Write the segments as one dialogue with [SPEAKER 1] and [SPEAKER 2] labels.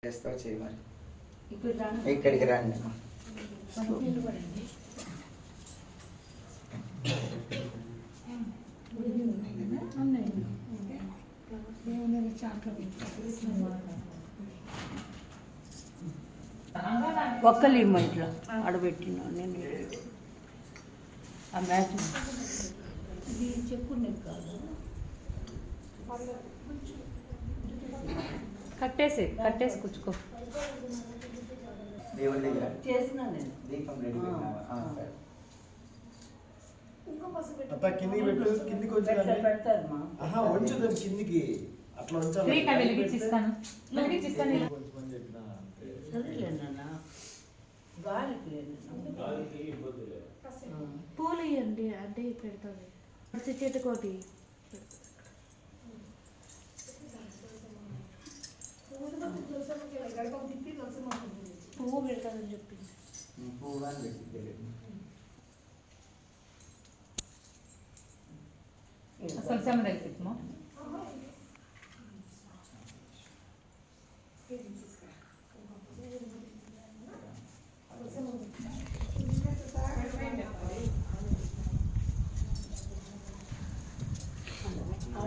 [SPEAKER 1] చేస్తావు చేయి మరి. ఇక్కడికి రండి.
[SPEAKER 2] ఒక్కలు మా ఇంట్లో ఆడబెట్టినా నేను ఆ మ్యాచ్ ఇది చెప్పుకునేది కాదు. కట్టేసి కూర్చుకో.
[SPEAKER 1] దేవుడి దగ్గర
[SPEAKER 2] చేసినా నేను
[SPEAKER 1] దీపం రెడీ
[SPEAKER 3] కిందికి పెట్టు. కిందికి వచ్చి
[SPEAKER 2] పెడతారు మా
[SPEAKER 3] ఉంచుదాం కిందికి. అట్లా ఉంచాలి.
[SPEAKER 2] సరేలేనా గాలికి పూలు ఇవ్వండి అంటే పెడతాది చెట్టుకోటి పువ్వు పెడతాదని చెప్పింది.
[SPEAKER 1] పువ్వు అని పెట్టి
[SPEAKER 4] అసలు సమదైపోతుందా?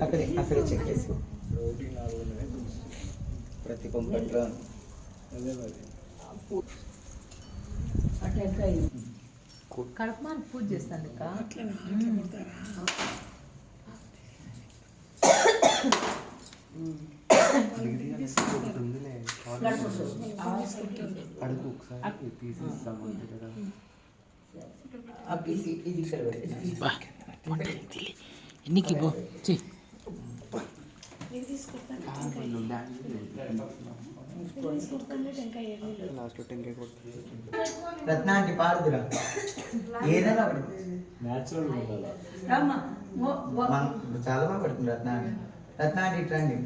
[SPEAKER 1] అక్కడే చెక్కేసి ప్రతి కొంపట్లో
[SPEAKER 4] కడపమాని పూజ చేస్తాను.
[SPEAKER 1] అడుగు ఒకసారి తీసిస్తాము కదా.
[SPEAKER 4] ఎన్నికి పో
[SPEAKER 1] రత్నాంటి పాడుదురా ఏదైనా చాలా బాగా పడుతుంది రత్నాంటి. రత్నాంటి ఇట్రండి.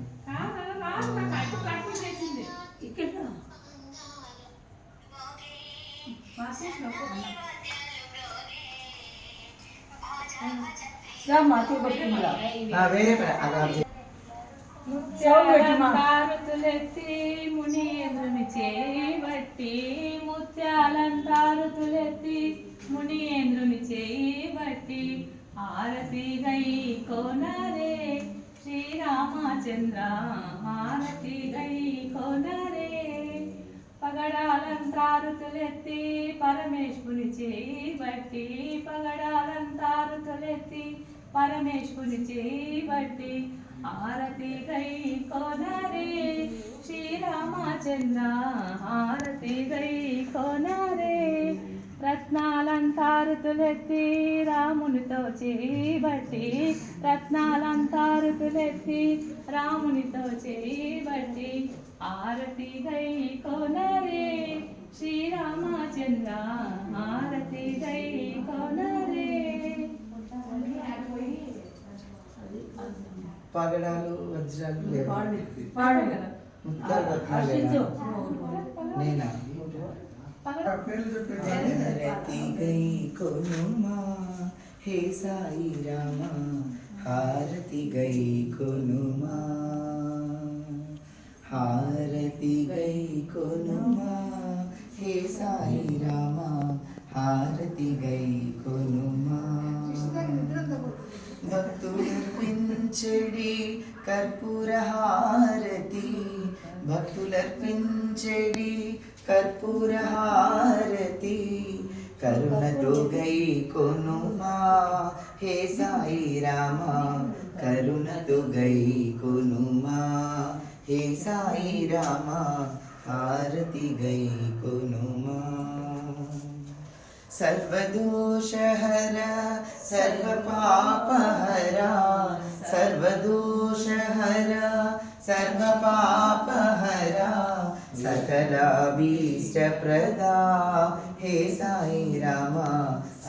[SPEAKER 1] వేరే
[SPEAKER 4] ముత్యాలంతారుతులెత్తి మునియేంద్రుని చేయబట్టి ముత్యాలంతారుతులెత్తి మునియేంద్రుని చేయబట్టి హారతి గై కోనరే శ్రీరామచంద్ర హారతి గై కోనరే. పగడాలంతారుతులెత్తి పరమేశ్వరుని చేయబట్టి పగడాలంతారుతులెత్తి పరమేశ్వరుని చేయబట్టి హారతి గై కోనరే శ్రీరామచంద్ర హారతి గై కోనరే. రత్నాలంతారుతులెత్తి రామునితో చేయబట్టి రత్నాలంతారుతులెత్తి రామునితో చేయబట్టి హారతి గై కోనరే శ్రీరామచంద్ర హారతి గై కోనరే.
[SPEAKER 1] పగడాలు వజ్రాలు నేనా హారతి గై కొనుమా హే సాయి రామ హారతి గై కొనుమా హారతి గై కొనుమా హే సాయి రామ హారతి గై కొనుమా. భక్తులర్పించడి కర్పూర హారతి భక్తులర్పించడి కర్పూర హారతి కరుణతో గై కొనుమా హే సాయి రామ కరుణతో గై కొనుమా హే సాయి రామ హారతి గై కొనుమా. सर्वदोषहर सर्वपापहरा सर्वदोषहर सर्वपापहरा सकलाभीष्टप्रदा हे साई रामा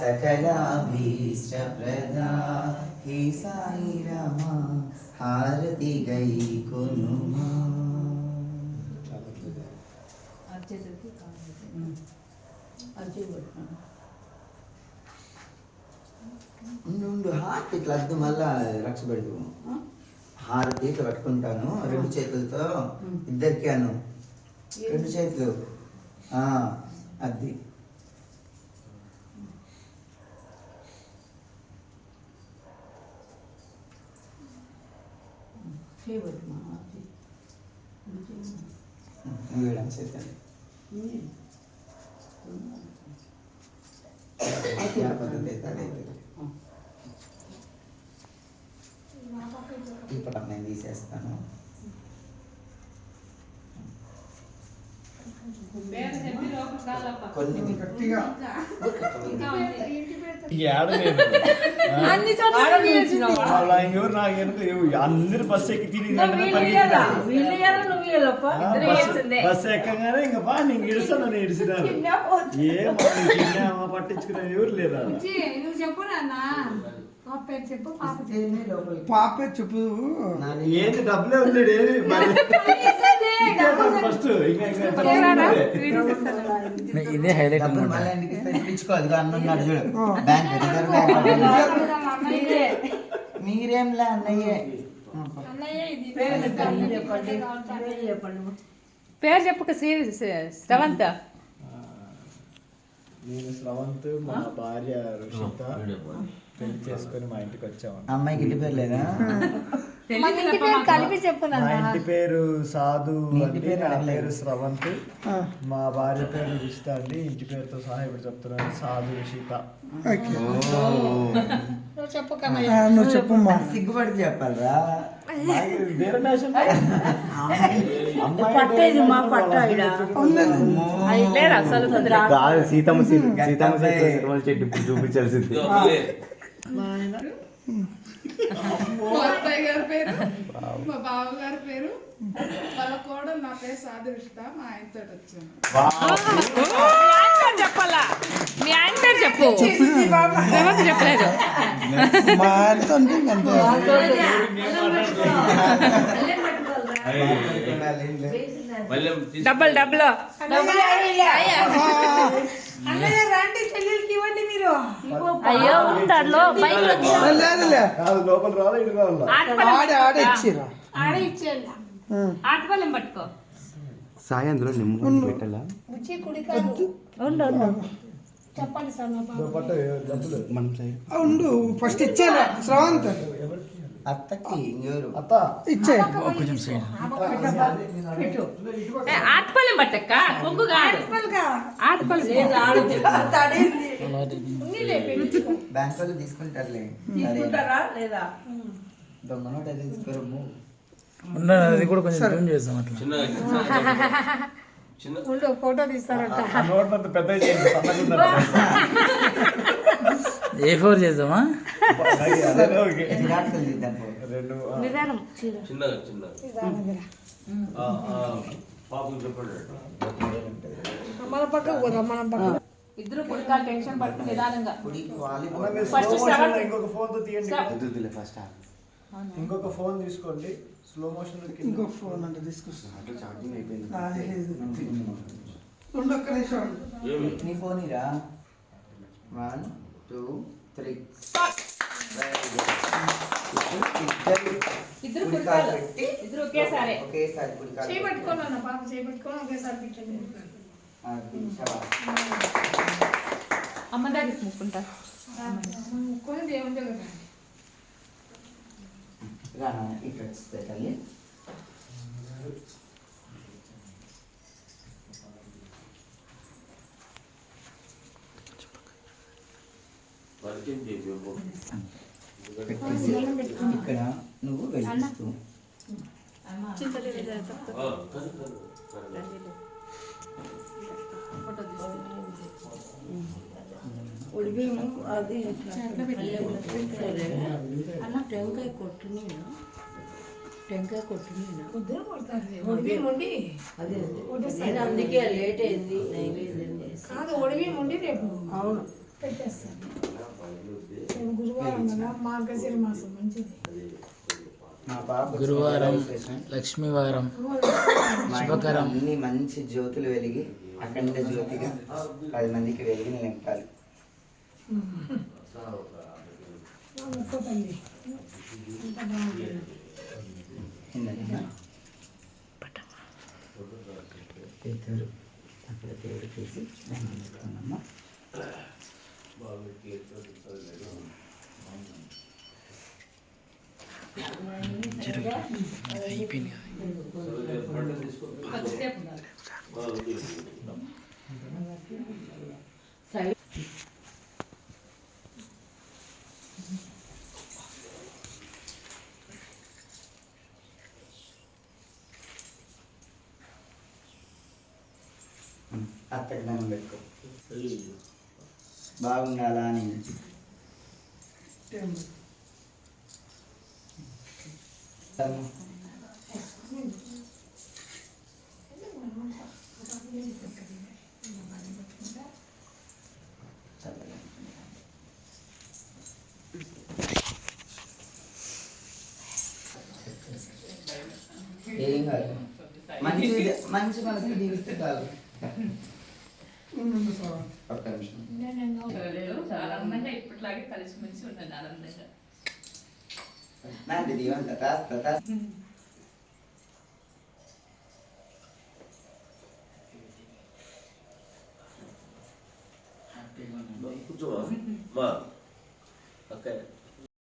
[SPEAKER 1] सकलाभीष्टप्रदा हे साई रामा हारति गई कुनुमा. నుండు హార్ట్ ఇట్లా అద్దు మళ్ళా రక్ష పెడతాము. హారతి ఇట్లా పట్టుకుంటాను రెండు చేతులతో ఇద్దరికి అను రెండు చేతులు అది వేయడం చేద్దాం ఇప్పుడు నేను తీసేస్తాను.
[SPEAKER 4] పేరు చెప్పి లోపల కాలప్ప.
[SPEAKER 1] కొన్ని
[SPEAKER 4] ఇంకా ఉంది.
[SPEAKER 3] అందరు బస్సు ఎక్కి తిరిగి బస్సు ఎక్కగానే ఇంకా బా నేను ఇడుస్తాను నేను ఇడిసినాను ఏమో పట్టించుకునే ఎవరు లేదా
[SPEAKER 2] నువ్వు చెప్పు నాన్న చెప్పు
[SPEAKER 5] పాప చెప్పు
[SPEAKER 3] ఏంది డబ్బులే ఉంది ఫస్ట్
[SPEAKER 6] ఇదే హైలైట్
[SPEAKER 1] డబ్బులు మళ్ళీ ఎందుకు ఇస్తా? ఇప్పుడు ఇచ్చుకోవాలి అన్నాడు చూడు బ్యాంక్ మీరేంలే అన్నయ్యే.
[SPEAKER 4] పేరు చెప్పక శ్రవంత్.
[SPEAKER 3] నేను శ్రవంత్ మా భార్య రుషిత పెళ్లి చేసుకుని మా ఇంటికి వచ్చాము.
[SPEAKER 1] అమ్మాయికి ఇంటి పేరు లేదా?
[SPEAKER 2] కలిపి చెప్పు
[SPEAKER 3] మా ఇంటి పేరు సాధు అండి,
[SPEAKER 1] పేరు
[SPEAKER 3] నా
[SPEAKER 1] అడగలేదు.
[SPEAKER 3] పేరు శ్రవంత్, మా భార్య పేరు రుషిత అండి. ఇంటి పేరుతో సహా ఇప్పుడు చెప్తున్నాను సాధు రుషిత.
[SPEAKER 5] నువ్వు చెప్పమ్మా.
[SPEAKER 1] సిగ్గుపడి చెప్పాలరా?
[SPEAKER 3] వేరే నేషన్
[SPEAKER 2] పట్టేది మా పట్ట
[SPEAKER 6] కాదు సీతమ్మ చెట్టు చూపించాల్సింది.
[SPEAKER 4] మా అత్తయ్య గారి పేరు, మా బావ గారి పేరు, వాళ్ళ కోడలు నా పేరు సాధురిష్ట. మా ఆయనతో వచ్చాను. చెప్పాలా మీ ఆయన పేరు చెప్పు. చెప్పలేదు
[SPEAKER 5] మా ఆయనతో అంటే ఇంకంతే.
[SPEAKER 4] డబ్బులు అయ్యో ఉంటాడు
[SPEAKER 5] లేదులే.
[SPEAKER 3] కాదు లోపల రావాలి ఇటు రావాలా?
[SPEAKER 5] ఆడ ఇచ్చిరా.
[SPEAKER 4] ఆటపాలెం పట్టుకో.
[SPEAKER 6] సాయి అందులో నిమ్మ పెట్టాలా?
[SPEAKER 2] చెప్పండి సార్
[SPEAKER 3] పట్ట డబ్బులు
[SPEAKER 6] మనం సైడ్
[SPEAKER 5] ఉండు ఫస్ట్ ఇచ్చాను శ్రవంత్
[SPEAKER 1] అత్తకి ఇంకెవరు?
[SPEAKER 3] అత్త
[SPEAKER 5] ఇచ్చే.
[SPEAKER 6] కొంచెం సైడ్
[SPEAKER 4] ఆటపాలెం పట్టక్క కొంగు కాదు ఆటపాలెం
[SPEAKER 1] బ్యాంక్ వాళ్ళు తీసుకుంటారులే.
[SPEAKER 2] లేదా
[SPEAKER 1] దొంగ నోట్ అది తీసుకోరమ్ము.
[SPEAKER 6] అది కూడా కొంచెం జూమ్ చేద్దాం అట్లా.
[SPEAKER 2] ఫోటో తీస్తారంట.
[SPEAKER 3] నోట్ అంత పెద్ద చేయండి, సన్నగా
[SPEAKER 6] A4 చేద్దామా?
[SPEAKER 3] అదే ఓకే.
[SPEAKER 1] జిరాక్స్లు తీద్దాం పో.
[SPEAKER 3] రెండు
[SPEAKER 2] నిదానం మన పక్క పోదా మనం పక్క.
[SPEAKER 4] ఇద్దరు పుడకాలు టెన్షన్ పట్టుకుని నిదానంగా.
[SPEAKER 1] కుడికి వాలి
[SPEAKER 3] అన్న మీరు
[SPEAKER 4] First
[SPEAKER 3] slow motion లో
[SPEAKER 4] seven.
[SPEAKER 3] ఇంకొక ఫోన్ తో తీయండి.
[SPEAKER 6] వద్దులే ఫస్ట్
[SPEAKER 3] ఇంకొక ఫోన్ తీసుకోండి స్లో మోషన్ లో కింద.
[SPEAKER 5] ఇంకో ఫోన్ అంటే తీసుకొస్తా.
[SPEAKER 6] అట్లా ఛార్జింగ్ అయిపోయింది.
[SPEAKER 5] ఉండు ఒక్క నిమిషం.
[SPEAKER 1] నీ ఫోన్ ఇరా. 1 2 3
[SPEAKER 4] ఇద్దరు పుడకాలు ఇద్దరు ఒకేసారి.
[SPEAKER 1] ఒకేసారి కుడికాలు
[SPEAKER 2] చేయి పట్టుకోను పాప చేయి పట్టుకోను ఒకేసారి పెట్టండి.
[SPEAKER 1] అది శబాష్.
[SPEAKER 4] అమ్మ దగ్గర ముక్కుంటా.
[SPEAKER 2] ముక్కొని దేవుని దగ్గర
[SPEAKER 1] రా ఇక్కడ వస్తే తల్లి. పెట్టేసి ఇక్కడ నువ్వు వెలిగిస్తూ
[SPEAKER 2] అది అన్న టెంకాయ కొట్టు ఒడివి ముండి అదే నేను అందుకే లేట్ అయింది. కాదు ఒడివి ముండి రేపు అవును పెట్టేస్తాను. రేపు గురువారం కదా మార్గశిర మాసం మంచిది.
[SPEAKER 1] మా పాప
[SPEAKER 6] గురువారం లక్ష్మీవారం
[SPEAKER 1] మా ఇంట్లో అన్ని మంచి జ్యోతులు వెలిగి అఖండ జ్యోతిగా 10 మందికి వెలిగి నింపాలి. పేతురు అక్కడ దేవుడు తీసి నేను అందుకున్నాము. అత్తకి దండం పెట్టుకో. బాగుండాలా అని ఏం కాదు. మంచి మంచి మనసు దీవిస్తే కాదు. ఒక్క నిమిషం.
[SPEAKER 7] చాలా ఆనందంగా ఇప్పటిలాగే కలిసిమెలిసి ఉన్నాను ఆనందంగా.
[SPEAKER 1] నాది దీవంత తాస్త
[SPEAKER 8] కూర్చోమా మా అక్క